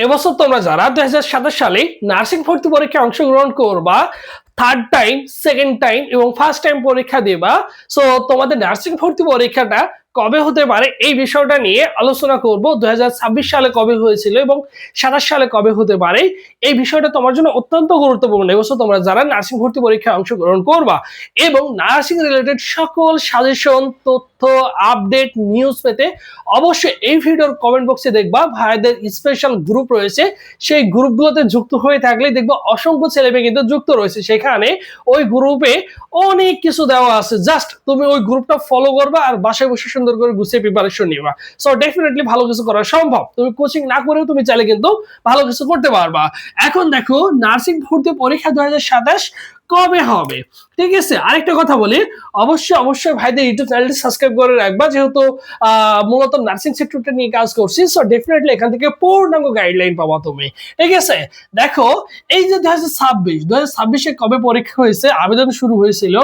এবছর তোমরা যারা 2027 সালে নার্সিং ভর্তি পরীক্ষায় অংশগ্রহণ করবা, থার্ড টাইম, সেকেন্ড টাইম এবং ফার্স্ট টাইম পরীক্ষা দিবা, সো তোমাদের নার্সিং ভর্তি পরীক্ষাটা কবে হতে পারে এই বিষয়টা নিয়ে আলোচনা করব। 2026 সালে কবে হয়েছিল এবং 27 সালে কবে হতে পারে, এই বিষয়টা তোমার জন্য অত্যন্ত গুরুত্বপূর্ণ। এবছর তোমরা যারা নার্সিং ভর্তি পরীক্ষায় অংশগ্রহণ করবা এবং নার্সিং রিলেটেড সকল সাজেশন, তথ্য, আপডেট, নিউজ পেতে অবশ্যই এই ভিডিওর কমেন্ট বক্সে দেখবা ভাইদের স্পেশাল গ্রুপ রয়েছে। সেই গ্রুপগুলোতে যুক্ত হয়ে থাকলে দেখবা অসংখ্য ছেলেমেয়ে কিন্তু যুক্ত রয়েছে। সেখানে ওই গ্রুপে অনেক কিছু দেওয়া আছে, জাস্ট তুমি ওই গ্রুপটা ফলো করবা আর বাসায় বসে সুন্দর করে গুছিয়ে প্রিপারেশন নিবা। সো ডেফিনেটলি ভালো কিছু করা সম্ভব। তুমি কোচিং না করেও তুমি চাইলে কিন্তু ভালো কিছু করতে পারবা। এখন দেখো নার্সিং ভর্তি পরীক্ষা 2027 কবে হবে, ঠিক আছে? আরেকটা কথা বলি, অবশ্যই ভাইদের ইউটিউব চ্যানেলটি সাবস্ক্রাইব করে রাখবা, যেহেতু মূলত নার্সিং সেক্টরটা নিয়ে কাজ করছি। সো ডেফিনেটলি এখান থেকে পূর্ণাঙ্গ গাইডলাইন পাবা তুমি, ঠিক আছে? দেখো এই যে 2026 কবে পরীক্ষা হয়েছে, আবেদন শুরু হয়েছিল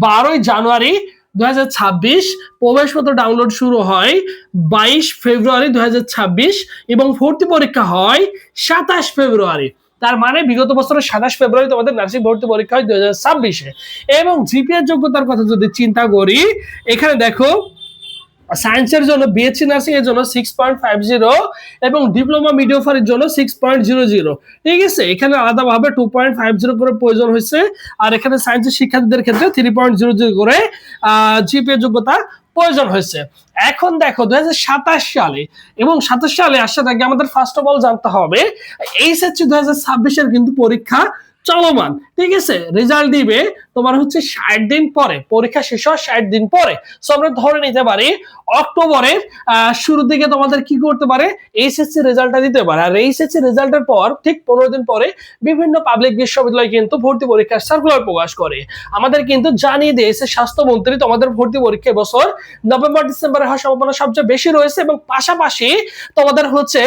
12 জানুয়ারি 2026, প্রবেশপত্র ডাউনলোড শুরু হয় 22 ফেব্রুয়ারি 2026 এবং ভর্তি পরীক্ষা হয় 27 ফেব্রুয়ারি। তার মানে বিগত বছরের 27 ফেব্রুয়ারি তোমাদের নার্সিং ভর্তি পরীক্ষা হয় 2026-এ। এবং জিপিএর যোগ্যতার কথা যদি চিন্তা করি, এখানে দেখো সায়েন্সের জন্য বিএসসি নার্সিং এর জন্য 6.50 এবং ডিপ্লোমা মিডিওফারের জন্য 6.00, ঠিক আছে? এখানে আলাদাভাবে 2.50 করে প্রয়োজন হয়েছে, আর এখানে সায়েন্সের শিক্ষার্থীদের ক্ষেত্রে 3.00 করে জিপিএ যোগ্যতা প্রয়োজন হয়েছে। এখন দেখো 2027 সালে এবং 27 সালে আসার আগে আমাদের ফার্স্ট অফ অল জানতে হবে এইচএসসি 2026 এর কিন্তু পরীক্ষা চলমান, ঠিক আছে? রেজাল্ট দিবে তোমার হচ্ছে 60 দিন পরে, পরীক্ষা শেষ হওয়ার 60 দিন পরে। সো আমরা ধরে নিতে পারি অক্টোবরের শুরুর দিকে তোমাদের কি করতে পারে, এইচএসসি রেজাল্টটা দিতে পারে। আর এইচএসসি রেজাল্টের পর ঠিক 15 দিন পরে বিভিন্ন পাবলিক বিশ্ববিদ্যালয় কিন্তু ভর্তি পরীক্ষার সার্কুলার প্রকাশ করে। আমাদের কিন্তু জানিয়ে দিয়েছে স্বাস্থ্যমন্ত্রী তোমাদের ভর্তি পরীক্ষা বছর নভেম্বর ডিসেম্বরে হওয়ার সম্ভাবনা সবচেয়ে বেশি রয়েছে, এবং পাশাপাশি তোমাদের হচ্ছে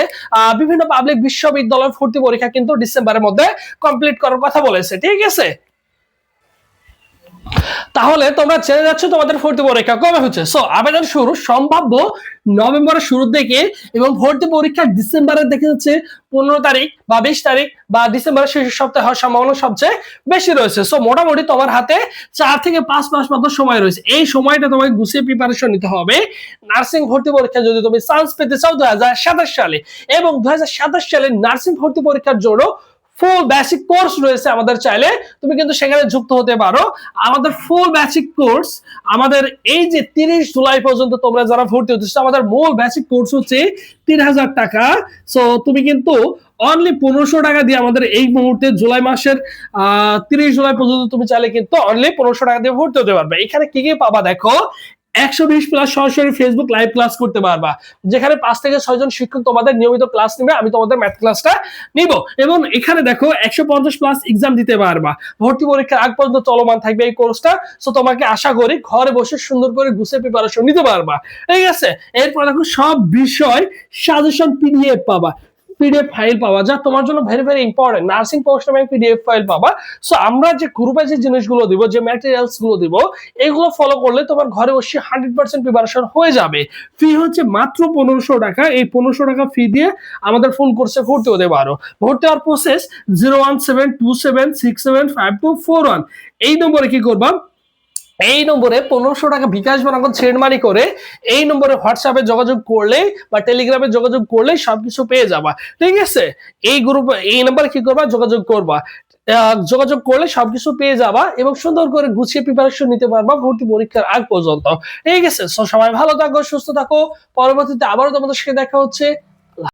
বিভিন্ন পাবলিক বিশ্ববিদ্যালয় ভর্তি পরীক্ষা কিন্তু ডিসেম্বরের মধ্যে কমপ্লিট করার কথা বলেছে, ঠিক আছে? তাহলে তোমরা জেনে যাচ্ছ তোমাদের ভর্তি পরীক্ষা কবে হচ্ছে। সো আবেদন শুরু সম্ভাব্য নভেম্বরের শুরুর দিকে এবং ভর্তি পরীক্ষা ডিসেম্বরের দেখে যাচ্ছে 15 তারিখ বা 20 তারিখ বা ডিসেম্বরের শেষ সপ্তাহে হওয়ার সম্ভাবনা সবচেয়ে বেশি রয়েছে। সো মোটামুটি তোমার হাতে 4 থেকে 5 মাস মতো সময় রয়েছে। এই সময়টা তোমাকে গুছিয়ে প্রিপারেশন নিতে হবে নার্সিং ভর্তি পরীক্ষা যদি তুমি চান্স পেতে চাও 2027 সালে। এবং 2027 সালে নার্সিং ভর্তি পরীক্ষার জন্য ফুল বেসিক কোর্স রয়েছে আমাদের, চাইলে তুমি কিন্তু সেখানে যুক্ত হতে পারো। আমাদের ফুল বেসিক কোর্স আমাদের এই যে 30 জুলাই পর্যন্ত তোমরা যারা ভর্তি হচ্ছে, আমাদের মূল বেসিক কোর্স হচ্ছে 3000 টাকা। সো তুমি কিন্তু অনলি 1500 টাকা দিয়ে আমাদের এই মুহূর্তে জুলাই মাসের 30 জুলাই পর্যন্ত তুমি চাইলে কিন্তু অনলি 1500 টাকা দিয়ে ভর্তি হতে পারবে। এখানে কি কি পাবা দেখো, 120 প্লাস সরাসরি ফেসবুক লাইভ ক্লাস করতে পারবা, যেখানে 5 থেকে 6 জন শিক্ষক তোমাদের নিয়মিত ক্লাস নেবে, আমি তোমাদের ম্যাথ ক্লাসটা নিব। এবং এখানে দেখো 150 প্লাস এক্সাম দিতে পারবা। ভর্তি পরীক্ষার আগ পর্যন্ত চলমান থাকবে এই কোর্সটা। সো তোমাকে আশা করি ঘরে বসে সুন্দর করে গুছিয়ে প্রিপারেশন নিতে পারবা, ঠিক আছে? এরপর দেখো সব বিষয় সাজেশন পিডিএফ পাবা, পিডিএফ ফাইল পাওয়া, যা তোমার জন্য very very important. Nursing course নামে পিডিএফ ফাইল পাবা। সো আমরা যে গ্রুপে যে জিনিসগুলো দিব, যে ম্যাটেরিয়ালস গুলো দিব, এগুলো ফলো করলে তোমার ঘরে বসে 100% প্রিপারেশন হয়ে যাবে। ফি হচ্ছে মাত্র 1500 টাকা। এই 1500 টাকা ফি দিয়ে আমাদের ফোন কোর্সে ভর্তি হতে পারো। ভর্তি হওয়ার প্রসেস 01727675241। এই নম্বরে কি করবা, এই নম্বরে 1500 টাকা বিকাশ বা নগদ সেন্ড মানি করে এই নম্বরে হোয়াটসঅ্যাপে যোগাযোগ করলে বা টেলিগ্রামে যোগাযোগ করলে সবকিছু পেয়ে যাবা, ঠিক আছে? এই গ্রুপ এই নম্বরে কি করবা, যোগাযোগ করবা। যোগাযোগ করলে সবকিছু পেয়ে যাবা এবং সুন্দর করে গুছিয়ে প্রিপারেশন নিতে পারবা ভর্তি পরীক্ষার আগ পর্যন্ত, ঠিক আছে? সবাই ভালো থাকো, সুস্থ থাকো। পরবর্তীতে আবারও তোমাদের সাথে দেখা হচ্ছে।